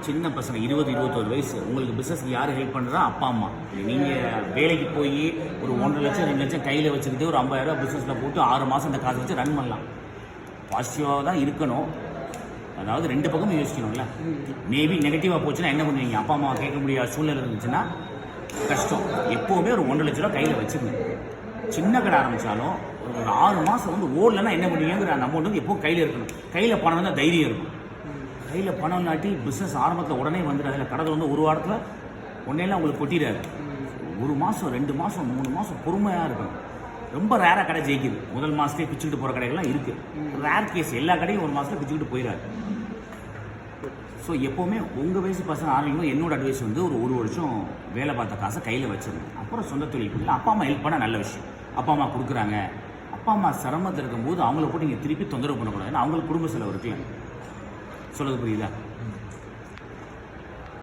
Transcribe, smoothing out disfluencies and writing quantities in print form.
சின்ன பசங்க 20-21 வயசு, உங்களுக்கு பிஸ்னஸ்க்கு யார் ஹெல்ப் பண்ணுறா? அப்பா அம்மா. நீங்கள் வேலைக்கு போய் ஒரு 1.5 லட்சம் 2 லட்சம் கையில் வச்சுக்கிட்டு ஒரு 50,000 பிஸ்னஸில் போட்டு 6 மாதம் அந்த காசை வச்சு ரன் பண்ணலாம். பாசிட்டிவாக தான் இருக்கணும், அதாவது 2 பக்கமும் யோசிக்கணும்ல. மேபி நெகட்டிவாக போச்சுன்னா என்ன பண்ணுவீங்க? அப்பா அம்மா கேட்க முடியாத சூழ்நிலை இருந்துச்சுன்னா கஷ்டம். எப்போவுமே ஒரு 1.5 லட்ச ரூபா கையில் வச்சுக்கணும். சின்ன கடை ஆரம்பித்தாலும் ஒரு 6 மாதம் வந்து ஓடலைன்னா என்ன பண்ணுவீங்கிற அந்த அமௌண்ட் வந்து எப்போ கையில் இருக்கணும். கையில் பணம் வந்து தைரியம் இருக்கும். கையில் பணம் இல்லாட்டி பிஸ்னஸ் ஆரம்பத்தில் உடனே வந்துடாது. அதில் கடை வந்து ஒரு வாரத்தில் ஒன்னேலாம் உங்களுக்கு கொட்டிடாது. 1 மாதம் 2 மாதம் 3 மாதம் பொறுமையாக இருக்கணும். ரொம்ப ரேராக கடை ஜெயிக்குது. முதல் மாதத்துலேயே பிச்சுக்கிட்டு போகிற கடைகள்லாம் இருக்குது. Rare case. எல்லா கடையும் 1 மாதத்தில் பிச்சுக்கிட்டு போயிடாது. ஸோ எப்போவுமே உங்கள் வயசு பசங்க ஆரம்பிக்கும். என்னோட அட்வைஸ் வந்து ஒரு வருஷம் வேலை பார்த்த காசை கையில் வச்சிருங்க. அப்புறம் சொந்த தொழில் பண்ணல. அப்பா அம்மா ஹெல்ப் பண்ணால் நல்ல விஷயம். அப்பா அம்மா கொடுக்குறாங்க. அப்பா அம்மா சிரமத்தில் இருக்கும்போது அவங்கள போட்டு நீங்கள் திருப்பி தொந்தரவு பண்ணக்கூடாது. ஏன்னா அவங்களுக்கு குடும்ப செலவு இருக்குல்ல. சொல்லுறது புரியுதா?